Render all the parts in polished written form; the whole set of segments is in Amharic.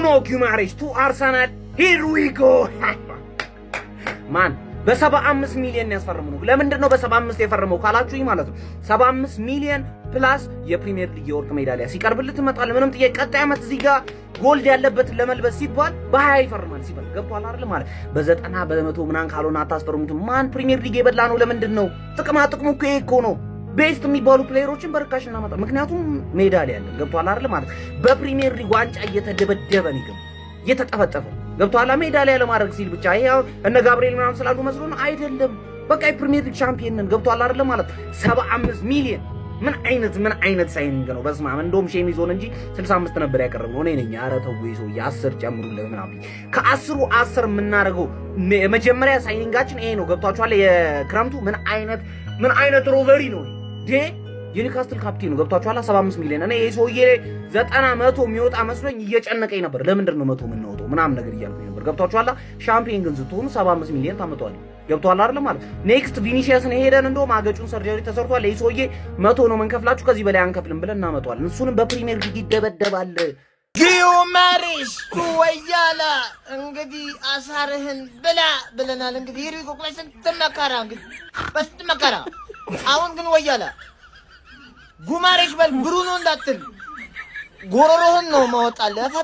ብሩኖ ጊማሬሽ ቱ አርሰናል ሂር ዊ ጎ ማን በ75 ሚሊዮን ያስፈርሙ ነው። ለምንድን ነው በ75 የፈረመው ካላችሁኝ ማለት ነው 75 ሚሊዮን ፕላስ የፕሪሚየር ሊግ የወርቅ ሜዳሊያ ሲቀርብልት መጣለ ምንም ጥያቄ ቀጣይ ዓመት እዚህ ጋር ጎልድ ያለበት ለመልበስ ሲባል በ20 ይፈርማል ሲባል ገብቷል አይደል ማለት በ90 በ100 ምናን ካልሆነ አታስፈርሙት። ማን ፕሪሚየር ሊግ የበላ ነው? ለምንድን ነው ጥቅሙ እኮ ይሄ እኮ ነው። ቤስት የሚባሉ ፕሌየሮችን በርካሽ እናመጣ ምክንያቱም ሜዳሊያ ያለ ገብቷል አይደል ማለት በፕሪሚየር ሊግ ዋንጫ እየተደበደበ ነው እየተጠፈጠፈ ገብቷል። ሜዳሊያ ለማድረግ ሲል ብቻ ይሄ እነ ጋብሪኤል ምናምን ስላሉ መስሎ ነው አይደለም። በቃ የፕሪሚየር ሊግ ቻምፒየን ነን ገብቷል አይደል ማለት 75 ሚሊዮን ምን አይነት ሳይኒንግ ነው? በስመ አብ እንደውም ሼም ይዞን እንጂ 65 ነበር ያቀረብነው እኔ ነኝ። ኧረ ተው ይዞ የ10 ጨምሩልኝ ምናምን ከ10ሩ 10 የምናደርገው የመጀመሪያ ሳይኒንጋችን ይሄ ነው ገብቷችኋል። የክረምቱ ምን አይነት ሮቨሪ ነው ዴ የኒውካስትል ካፕቴን ነው ገብቷችኋል። 75 ሚሊዮን እኔ የሰውዬ 90 100 የሚወጣ መስሎኝ እየጨነቀኝ ነበር። ለምንድን ነው 100 የምንወጣው ምናምን ነገር እያልኩኝ ነበር ገብቷችኋል። ሻምፒዮን ግን ስትሆኑ 75 ሚሊዮን ታመጣዋል ገብቷል አይደል ማለት ኔክስት ቪኒሺየስን ሄደን እንደውም አገጩን ሰርጀሪ ተሰርቷል። የሰውዬ 100 ነው መንከፍላችሁ ከዚህ በላይ አንከፍልም ብለን እናመጣዋለን። እሱንም በፕሪሚየር ሊግ ይደበደባል። ጊዮማሬሽ ወያላ እንግዲህ አሳርህን ብላ ብለናል። እንግዲህ ይሪቆ ቆይሰን ተመከራ እንግዲህ በስተመከራ አሁን ግን ወያላ ጉማሬሽ በል ብሩኖ እንዳትል ጎሮሮህን ነው ማወጣለህ።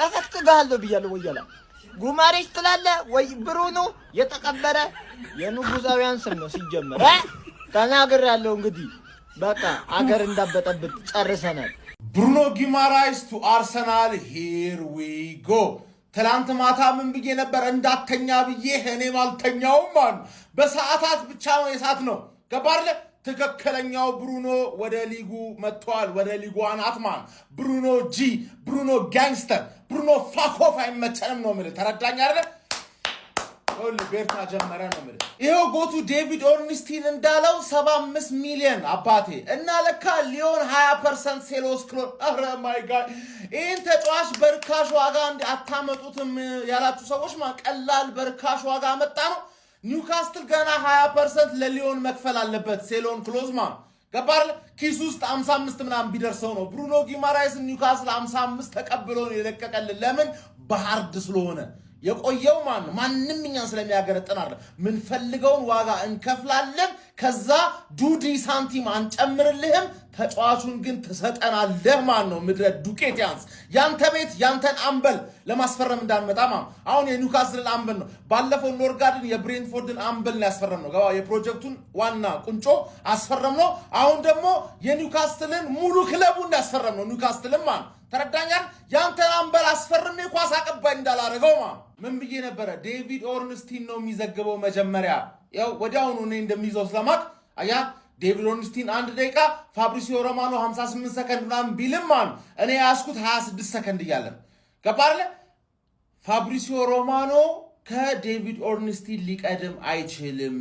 እፈትግሃለሁ ብያለሁ። ወያላ ጉማሬሽ ትላለህ ወይ ብሩኖ የተቀበረ የንጉዛውያን ስም ነው ሲጀመር ተናግሬያለሁ። እንግዲህ በቃ አገር እንዳበጠብጥ ጨርሰናል። ብሩኖ ጊማራይስ ቱ አርሰናል ሂር ዊ ጎ። ትላንት ማታ ምን ብዬ ነበር? እንዳተኛ ብዬ እኔም አልተኛውም ማን በሰዓታት ብቻ ነው የሳት ነው ገባርለ ትክክለኛው ብሩኖ ወደ ሊጉ መጥቷል። ወደ ሊጉ አናት ማን ብሩኖ ጂ ብሩኖ ጋንግስተር ብሩኖ ፋኮፍ አይመቸንም ነው ማለት ተረዳኝ አይደል? ሁሉ ቤርታ ጀመረ ነው ማለት ይሄው ጎቱ ዴቪድ ኦርንስቲን እንዳለው 75 ሚሊዮን አባቴ እና ለካ ሊዮን 20% ሴሎስ ክሎ አረ ማይ ጋድ ይሄን ተጫዋች በርካሽ ዋጋ እንደ አታመጡትም ያላችሁ ሰዎች ቀላል በርካሽ ዋጋ መጣ ነው። ኒውካስትል ገና 20% ለሊዮን መክፈል አለበት። ሴሎን ክሎዝማን ገባር ኪስ ውስጥ 55 ምናምን ቢደርሰው ነው ብሩኖ ጊማራይስ ኒውካስትል 55 ተቀብሎ ነው የለቀቀልን። ለምን በሃርድ ስለሆነ የቆየው ማንም እኛን ስለሚያገረጥን አይደል ምን ፈልገውን ዋጋ እንከፍላለን። ከዛ ዱዲ ሳንቲም አንጨምርልህም ተጫዋቹን ግን ተሰጠናለህ ነው ምድረ ዱቄት ያንስ ያንተ ቤት ያንተን አምበል ለማስፈረም እንዳንመጣ አሁን የኒውካስትል አምበል ነው ባለፈው ኖርጋርድን የብሬንትፎርድን አምበል ነው ያስፈረም ነው የፕሮጀክቱን ዋና ቁንጮ አስፈረም ነው። አሁን ደግሞ የኒውካስትልን ሙሉ ክለቡን ያስፈረም ነው ኒውካስትልን ተረዳኛል። ያንተን አምበል አስፈርሜ ኳስ አቀባይ እንዳላረገው ምን ብዬ ነበረ? ዴቪድ ኦርንስቲን ነው የሚዘግበው መጀመሪያ ያው ወዲያውኑ እኔ እንደሚይዘው ስለማቅ አያ ዴቪድ ኦርንስቲን 1 ደቂቃ ፋብሪሲዮ ሮማኖ 58 ሰከንድ ምናምን ቢልም እኔ ያስኩት 26 ሰከንድ እያለን ገባርለ ፋብሪሲዮ ሮማኖ ከዴቪድ ኦርንስቲን ሊቀድም አይችልም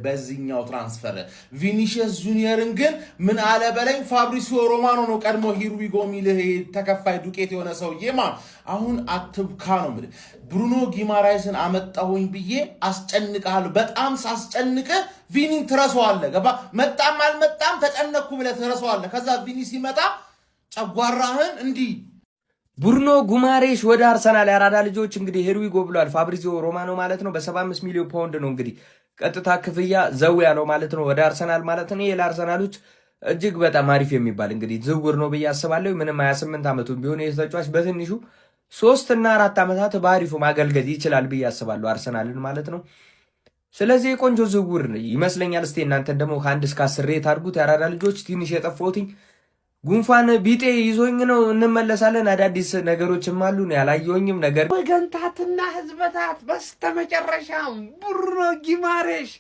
በዚህኛው ትራንስፈር። ቪኒሺየስ ጁኒየርን ግን ምን አለ በለኝ ፋብሪሲዮ ሮማኖ ነው ቀድሞ ሂርዊጎ ሚልህ ተከፋይ ዱቄት የሆነ ሰውዬ አሁን አትብካ ነው ማለት ብሩኖ ጊማራይስን አመጣሁኝ ብዬ አስጨንቃለሁ። በጣም ሳስጨንቀ ቪኒን ትረሳዋለህ ገባ መጣም አልመጣም ተጨነኩ ብለህ ትረሳዋለህ። ከዛ ቪኒ ሲመጣ ጨጓራህን እንዲህ ብሩኖ ጉማሬሽ ወደ አርሰናል ያራዳ ልጆች እንግዲህ ሄር ዊ ጎ ብሏል። ፋብሪዚዮ ሮማኖ ማለት ነው በ75 ሚሊዮን ፓውንድ ነው እንግዲህ ቀጥታ ክፍያ ዘው ያለው ማለት ነው ወደ አርሰናል ማለት ነው። ለአርሰናሎች እጅግ በጣም አሪፍ የሚባል እንግዲህ ዝውውር ነው ብዬ አስባለሁ። ምንም 28 ዓመቱ ቢሆን የተጫዋች በትንሹ 3 እና 4 ዓመታት በአሪፉ ማገልገል ይችላል ብዬ አስባለሁ አርሰናልን ማለት ነው። ስለዚህ የቆንጆ ዝውውር ይመስለኛል። እስቲ እናንተን ደግሞ ከ1 እስከ 10 ሬት አድርጉት። ያራዳ ልጆች ትንሽ የጠፋሁትኝ ጉንፋን ቢጤ ይዞኝ ነው። እንመለሳለን። አዳዲስ ነገሮችም አሉ ያላየሁኝም ነገር ወገንታትና ህዝበታት በስተመጨረሻም ብሩኖ ጊማሬሽ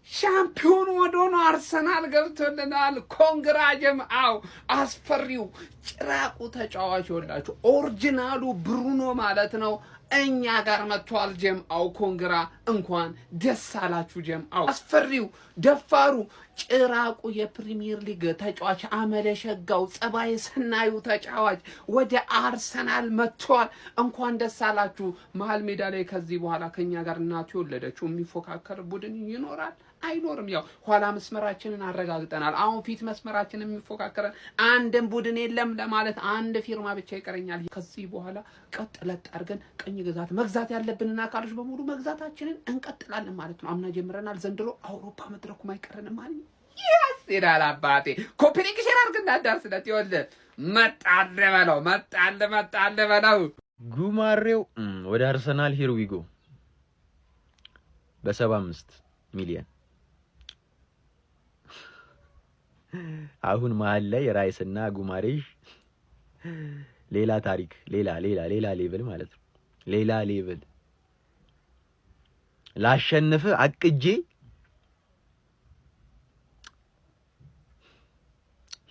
ሻምፒዮን ወደሆነ አርሰናል ገብቶልናል። ኮንግራ ጀምአው አስፈሪው ጭራቁ ተጫዋች ይወላችሁ ኦሪጂናሉ ብሩኖ ማለት ነው እኛ ጋር መጥቷል። ጀምአው ኮንግራ እንኳን ደስ አላችሁ። ጀምአው አስፈሪው ደፋሩ ጭራቁ የፕሪሚየር ሊግ ተጫዋች አመለሸጋው ጸባይ ሰናዩ ተጫዋች ወደ አርሰናል መጥቷል። እንኳን ደስ አላችሁ። መሃል ሜዳ ላይ ከዚህ በኋላ ከኛ ጋር እናቱ የወለደችው የሚፎካከር ቡድን ይኖራል አይኖርም። ያው ኋላ መስመራችንን አረጋግጠናል። አሁን ፊት መስመራችንን የሚፎካከረን አንድም ቡድን የለም ለማለት አንድ ፊርማ ብቻ ይቀረኛል። ከዚህ በኋላ ቀጥለጥ አድርገን ቀኝ ግዛት መግዛት ያለብንና አካሎች በሙሉ መግዛታችንን እንቀጥላለን ማለት ነው። አምና ጀምረናል። ዘንድሮ አውሮፓ መድረኩም አይቀረንም ማለት ነው። ይላል አባቴ። ኮፒሊንግ ሼር አድርግና ዳርስለት ይወልድ መጣለ በለው ጉማሬው ወደ አርሰናል ሂር ዊ ጎ በ75 ሚሊዮን። አሁን መሀል ላይ ራይስና ጉማሬሽ ሌላ ታሪክ ሌላ ሌቭል ማለት ነው። ሌላ ሌቭል ላሸንፍ አቅጄ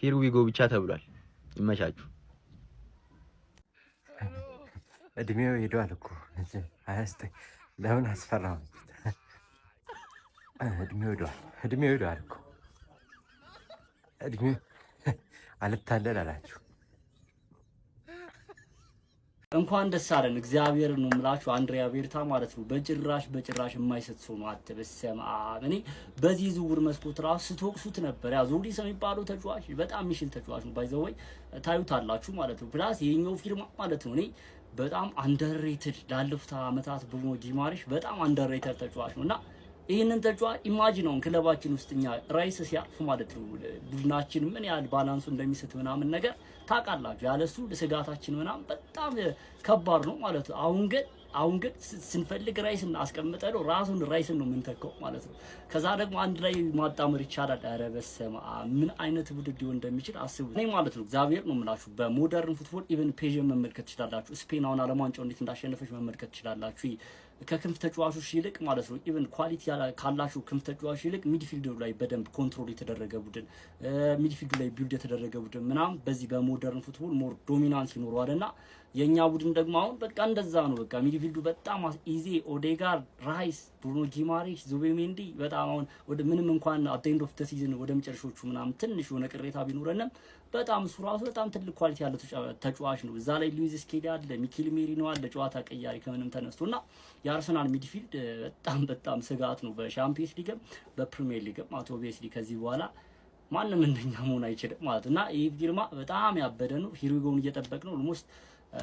ሂር ዊ ጎ ብቻ ተብሏል። ይመቻችሁ። እድሜው ሄዷል እኮ 29 ለምን አስፈራው? እድሜው ሄዷል እኮ እድሜው አልታለል አላችሁ። እንኳን ደስ አለን። እግዚአብሔር ነው የምላችሁ። አንድሪያ ቤርታ ማለት ነው በጭራሽ የማይሰጥ ሰው ነው። አትበሰማ እኔ በዚህ ዝውውር መስኮት ራሱ ስትወቅሱት ነበር። ያ ዞዲስ የሚባለው ተጫዋች በጣም የሚሽል ተጫዋች ነው። ባይዘወይ ታዩታላችሁ ማለት ነው። ፕላስ የኛው ፊርማ ማለት ነው እኔ በጣም አንደርሬትድ ላለፉት አመታት ብሩኖ ጊማሬሽ በጣም አንደርሬትድ ተጫዋች ነውና ይሄንን ተጫዋች ኢማጂን ነው ክለባችን ውስጥኛ ራይስ ሲያልፍ ማለት ነው ቡድናችን ምን ያህል ባላንሱ እንደሚስት ምናምን ነገር ታውቃላችሁ። ያለሱ ስጋታችን ምናምን በጣም ከባድ ነው ማለት ነው። አሁን ግን ስንፈልግ ራይስን አስቀምጠነው ራሱን ራይስን ነው የምንተካው ማለት ነው። ከዛ ደግሞ አንድ ላይ ማጣመር ይቻላል። ኧረ በስመ አብ ምን አይነት ውድድር ሊሆን እንደሚችል አስቡ ነኝ ማለት ነው። እግዚአብሔር ነው የምላችሁ። በሞደርን ፉትቦል ኢቨን ፔዥን መመልከት ትችላላችሁ። ስፔን አሁን ዓለም ዋንጫው እንዴት እንዳሸነፈች መመልከት ትችላላችሁ። ከክንፍ ተጫዋቾች ይልቅ ማለት ነው ኢቨን ኳሊቲ ካላችሁ ክንፍ ተጫዋቾች ይልቅ ሚድፊልድ ላይ በደንብ ኮንትሮል የተደረገ ቡድን ሚድፊልድ ላይ ቢልድ የተደረገ ቡድን ምናምን በዚህ በሞደርን ፉትቦል ሞር ዶሚናንስ ይኖረዋልና የኛ ቡድን ደግሞ አሁን በቃ እንደዛ ነው። በቃ ሚድፊልዱ በጣም ኢዚ ኦዴጋርድ፣ ራይስ፣ ብሩኖ ጊማሬሽ፣ ዙቤሜንዲ በጣም አሁን ወደ ምንም እንኳን አት ኤንድ ኦፍ ዘ ሲዝን ወደ መጨረሻዎቹ ምናምን ትንሽ የሆነ ቅሬታ ቢኖረንም በጣም እሱ ራሱ በጣም ትልቅ ኳሊቲ ያለው ተጫዋች ነው። እዛ ላይ ሉዊስ ስኬሊ አለ፣ ሚኬል ሜሪኖ አለ፣ ጨዋታ ቀያሪ ከምንም ተነስቶና የአርሰናል ሚድፊልድ በጣም ስጋት ነው። በሻምፒየንስ ሊግም በፕሪሚየር ሊግም ኦብቪየስሊ ከዚህ በኋላ ማንም እንደኛ መሆን አይችልም ማለት እና ይሄ ፊርማ በጣም ያበደ ነው። ሂሩጎን እየጠበቅ ነው ኦልሞስት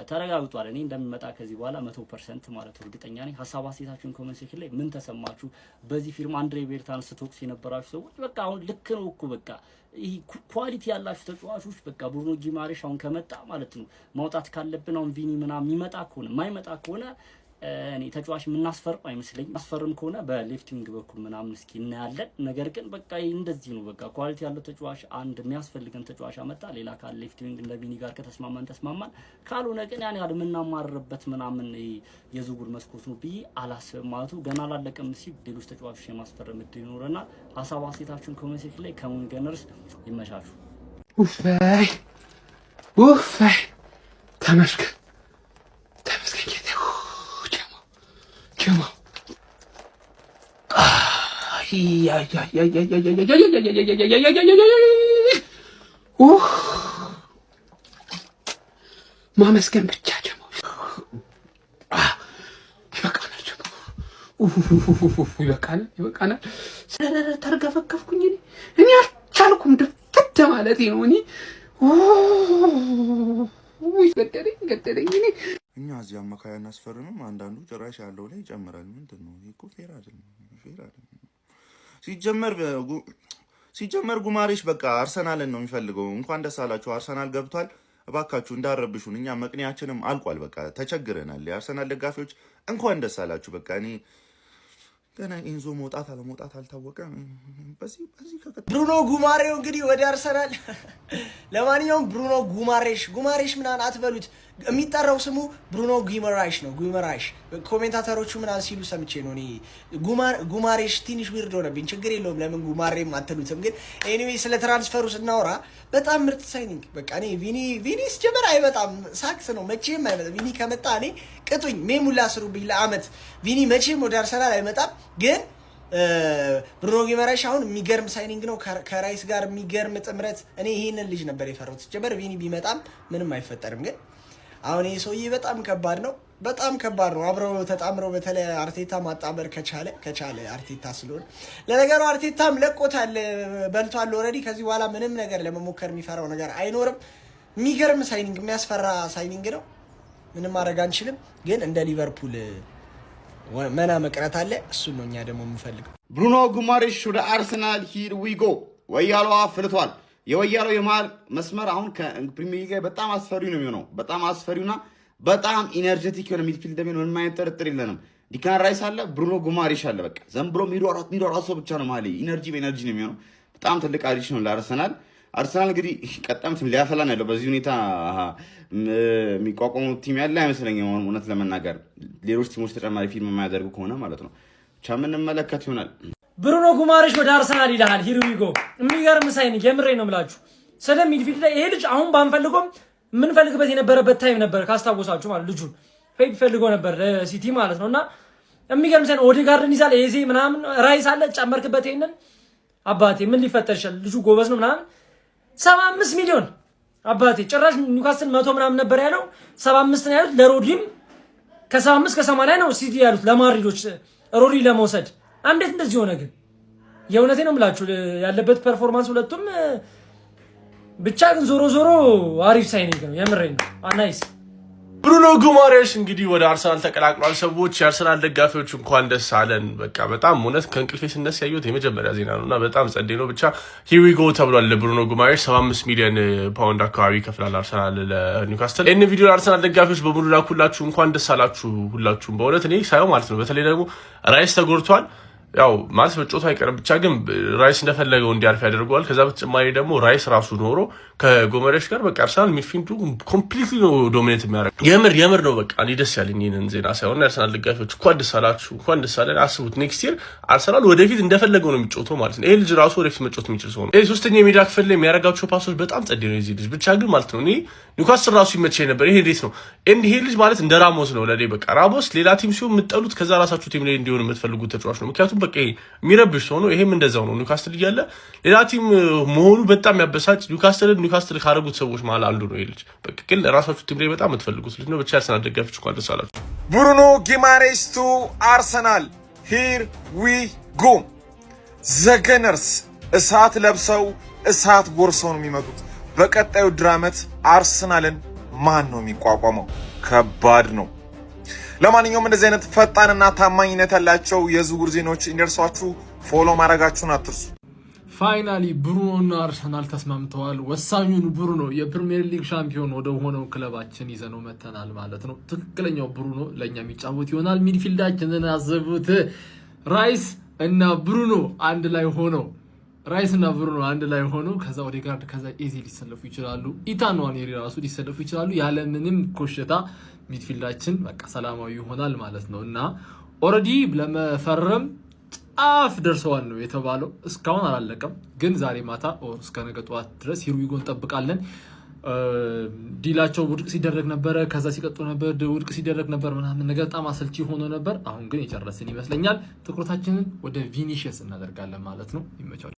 ተረጋግጧል። እኔ እንደሚመጣ ከዚህ በኋላ 100% ማለት እርግጠኛ ነኝ። ሐሳብ አስተያየታችሁን ኮሜንት ሴክሽን ላይ ምን ተሰማችሁ? በዚህ ፊርማ አንድሬ ቤርታን ስትወቅሱ የነበራችሁ ሰዎች በቃ አሁን ልክ ነው እኮ በቃ ይሄ ኳሊቲ ያላችሁ ተጫዋቾች በቃ ብሩኖ ጊማሬሽ አሁን ከመጣ ማለት ነው ማውጣት ካለብን አሁን ቪኒ ምናምን የሚመጣ ከሆነ የማይመጣ ከሆነ እኔ ተጫዋች የምናስፈርም አይመስለኝ። ማስፈርም ከሆነ በሌፍት ዊንግ በኩል ምናምን እስኪ እናያለን። ነገር ግን በቃ እንደዚህ ነው በቃ ኳሊቲ ያለው ተጫዋች አንድ የሚያስፈልገን ተጫዋች አመጣ። ሌላ ካለ ሌፍት ዊንግ እንደ ቪኒ ጋር ከተስማማን ካልሆነ ግን ያን ያህል የምናማርበት ምናምን የዝውውር መስኮት ነው ብዬ አላስብም ማለቱ ገና አላለቀም ሲል ሌሎች ተጫዋቾች የማስፈረም እድል ይኖረናል። ሐሳብ አስተያየታችሁን ኮሜንት ሴክሽን ላይ ከሙን ገነርስ ይመሻችሁ። ኡፋይ ተመስገን ጀማ ማመስገን ብቻ ጀማ ይበቃናል። ተርገፈከፍኩኝ እኔ አልቻልኩም። ድፍት ማለት ነው እኔ ገደለኝ እኔ እኛ እዚህ አማካይ አናስፈርምም። አንዳንዱ ጭራሽ ያለው ላይ ይጨምራል። ምንድን ነው ይሄ? እኮ ፌር አይደለም። ሲጀመር ጉማሬሽ በቃ አርሰናልን ነው የሚፈልገው። እንኳን ደስ አላችሁ፣ አርሰናል ገብቷል። እባካችሁ እንዳረብሹን፣ እኛ መቅኒያችንም አልቋል። በቃ ተቸግረናል። የአርሰናል ደጋፊዎች እንኳን ደስ አላችሁ። በቃ እኔ ገና ኢንዞ መውጣት አለመውጣት አልታወቀም። በዚህ ብሩኖ ጉማሬው እንግዲህ ወደ አርሰናል። ለማንኛውም ብሩኖ ጉማሬሽ ምናምን አትበሉት። የሚጠራው ስሙ ብሩኖ ጊመራይሽ ነው። ጊመራይሽ ኮሜንታተሮቹ ምናምን ሲሉ ሰምቼ ነው እኔ። ጉማሬሽ ትንሽ ዊርድ ሆነብኝ። ችግር የለውም ለምን ጉማሬም አትሉትም። ግን ኤኒዌይ ስለ ትራንስፈሩ ስናወራ በጣም ምርጥ ሳይኒንግ በቃ እኔ ቪኒ ሲጀመር አይመጣም። ሳክስ ነው መቼም አይመጣም። ቪኒ ከመጣ እኔ ቅጡኝ ሜሙላ ስሩብኝ ለአመት። ቪኒ መቼም ወደ አርሰናል አይመጣም። ግን ብሩኖ ጊመራይሽ አሁን የሚገርም ሳይኒንግ ነው። ከራይስ ጋር የሚገርም ጥምረት። እኔ ይሄንን ልጅ ነበር የፈራሁት። ሲጀመር ቪኒ ቢመጣም ምንም አይፈጠርም። ግን አሁን ይሄ ሰውዬ በጣም ከባድ ነው። በጣም ከባድ ነው። አብረው ተጣምረው በተለይ አርቴታ ማጣመር ከቻለ አርቴታ ስለሆነ ለነገሩ አርቴታም ለቆታል፣ በልቷል ኦልሬዲ። ከዚህ በኋላ ምንም ነገር ለመሞከር የሚፈራው ነገር አይኖርም። የሚገርም ሳይኒንግ፣ የሚያስፈራ ሳይኒንግ ነው። ምንም ማድረግ አንችልም። ግን እንደ ሊቨርፑል መና መቅረት አለ። እሱን ነው እኛ ደግሞ የምንፈልገው። ብሩኖ ጉማሬሽ ወደ አርሰናል ሂር ዊ ጎ። ወያሎዋ ፍልቷል። የወያለው የመሃል መስመር አሁን ከፕሪሚየር ሊግ በጣም አስፈሪ ነው የሚሆነው። በጣም አስፈሪውና በጣም ኢነርጄቲክ የሆነ ሚድፊልድ እንደሚሆን ምንም አይነት ጥርጥር የለንም። ዲክላን ራይስ አለ፣ ብሩኖ ጉማሬሽ አለ። በቃ ዘም ብሎ ሚሯሯጥ ሰው ብቻ ነው ማለት ኢነርጂ በኢነርጂ ነው የሚሆነው። በጣም ትልቅ አዲሽን ነው ለአርሰናል። አርሰናል እንግዲህ ቀጣምትም ሊያፈላ ነው ያለው። በዚህ ሁኔታ የሚቋቋመው ቲም ያለ አይመስለኝም እውነት ለመናገር ሌሎች ቲሞች ተጨማሪ ፊልም የማያደርጉ ከሆነ ማለት ነው። ብቻ የምንመለከት ይሆናል። ብሩኖ ጉማሬሽ ወደ አርሰናል ይልሃል። ሂር ዊ ጎ። የሚገርም ሳይኒንግ የምሬ ነው የምላችሁ። ስለ ሚድፊልድ ላይ ይሄ ልጅ አሁን ባንፈልጎም የምንፈልግበት የነበረበት ታይም ነበር ካስታወሳችሁ ማለት ልጁን ፌክ ፈልጎ ነበር ለሲቲ ማለት ነውና የሚገርም ሳይኒንግ ኦዴጋርድን ይዛል ኤዜ ምናምን ራይስ አለ ጨመርክበት። ይሄንን አባቴ ምን ሊፈጠር ይችላል? ልጁ ጎበዝ ነው ምናምን 75 ሚሊዮን አባቴ ጭራሽ ኒውካስትል 100 ምናምን ነበር ያለው 75 ነው ያሉት። ለሮድሪም ከ75 ከ80 ነው ሲቲ ያሉት ለማድሪዶች ሮድሪ ለመውሰድ። እንዴት እንደዚህ ሆነ ግን? የእውነቴ ነው የምላችሁ ያለበት ፐርፎርማንስ ሁለቱም ብቻ ግን ዞሮ አሪፍ ሳይኒንግ ነው የምሬ ነው። ናይስ ብሩኖ ጉማሬሽ እንግዲህ ወደ አርሰናል ተቀላቅሏል። ሰዎች የአርሰናል ደጋፊዎች እንኳን ደስ አለን። በቃ በጣም እውነት ከእንቅልፌ ስነሳ ያየሁት የመጀመሪያ ዜና ነውና በጣም ጸዴ ነው። ብቻ ሂር ዊ ጎ ተብሏል። ለብሩኖ ጉማሬሽ 75 ሚሊዮን ፓውንድ አካባቢ ይከፍላል አርሰናል ለኒውካስትል። ይህን ቪዲዮ ለአርሰናል ደጋፊዎች በሙሉ ላኩላችሁ። እንኳን ደስ አላችሁ ሁላችሁም። በእውነት እኔ ሳይሆን ማለት ነው። በተለይ ደግሞ ራይስ ተጎድቷል። ያው ማለት መጮቱ አይቀርም። ብቻ ግን ራይስ እንደፈለገው እንዲያልፍ ያደርገዋል። ከዛ በተጨማሪ ደግሞ ራይስ ራሱ ኖሮ ከጎመሬሽ ጋር በቃ አርሰናል ሚድፊልዱ ኮምፕሊትሊ ነው ዶሚኔት የሚያደርግ። የምር ነው። በቃ እኔ ደስ ያለኝ ይህንን ዜና ሳይሆን የአርሰናል ደጋፊዎች እንኳን ደስ አላችሁ፣ እንኳን ደስ አለን። አስቡት ኔክስት ይር አርሰናል ወደፊት እንደፈለገው ነው የሚጮተው ማለት ነው። ይሄ ልጅ ራሱ ወደፊት መጮት የሚችል ሰው ነው። ይሄ ሶስተኛ የሜዳ ክፍል ላይ የሚያደርጋቸው ፓሶች በጣም ጸዴ ነው የዚህ ልጅ። ብቻ ግን ማለት ነው እኔ ኒውካስትል ራሱ ይመቸኝ ነበር። ይሄ እንዴት ነው ይሄ ልጅ ማለት እንደ ራሞስ ነው ለኔ። በቃ ራሞስ ሌላ ቲም ሲሆን የምትጠሉት ከዛ ራሳችሁ ቲም ላይ እንዲሆን የምትፈልጉት ተጫዋች ነው። ምክንያቱም በቃ የሚረብሽ ሰው ነው። ይሄም እንደዛው ነው። ኒውካስትል እያለ ሌላ ቲም መሆኑ በጣም ያበሳጭ። ኒውካስትል ካደረጉት ሰዎች መሀል አንዱ ነው ይሄ ልጅ። በቃ ግን ራሳችሁ ቲም ላይ በጣም የምትፈልጉት ልጅ ነው። ብቻ አርሰናል ደጋፊዎች እንኳን ደስ አላችሁ። ብሩኖ ጊማሬሽ ቱ አርሰናል ሂር ዊ ጎ። ዘገነርስ እሳት ለብሰው እሳት ጎርሰው ነው የሚመጡት። በቀጣዩ ድራመት አርሰናልን ማን ነው የሚቋቋመው? ከባድ ነው። ለማንኛውም እንደዚህ አይነት ፈጣንና ታማኝነት ያላቸው የዝውውር ዜናዎች እንዲደርሷችሁ ፎሎ ማድረጋችሁን አትርሱ። ፋይናሊ ብሩኖና አርሰናል ተስማምተዋል። ወሳኙን ብሩኖ የፕሪሚየር ሊግ ሻምፒዮን ወደ ሆነው ክለባችን ይዘነው መተናል ማለት ነው። ትክክለኛው ብሩኖ ለኛ የሚጫወት ይሆናል። ሚድፊልዳችንን አዘቡት። ራይስ እና ብሩኖ አንድ ላይ ሆነው ከዛ ኦዴጋርድ ከዛ ኤዜ ሊሰለፉ ይችላሉ። ኢታን ዋኔሪ ራሱ ሊሰለፉ ይችላሉ። ያለምንም ኮሽታ ሚድፊልዳችን በቃ ሰላማዊ ይሆናል ማለት ነው እና ኦልሬዲ ለመፈረም ጫፍ ደርሰዋል ነው የተባለው። እስካሁን አላለቀም፣ ግን ዛሬ ማታ እስከ ነገ ጠዋት ድረስ ሂር ዊ ጎ እንጠብቃለን። ዲላቸው ውድቅ ሲደረግ ነበረ፣ ከዛ ሲቀጡ ነበር፣ ውድቅ ሲደረግ ነበር ምናምን ነገር በጣም አሰልቺ ሆኖ ነበር። አሁን ግን የጨረስን ይመስለኛል። ትኩረታችንን ወደ ቪኒሺየስ እናደርጋለን ማለት ነው። ይመቻል።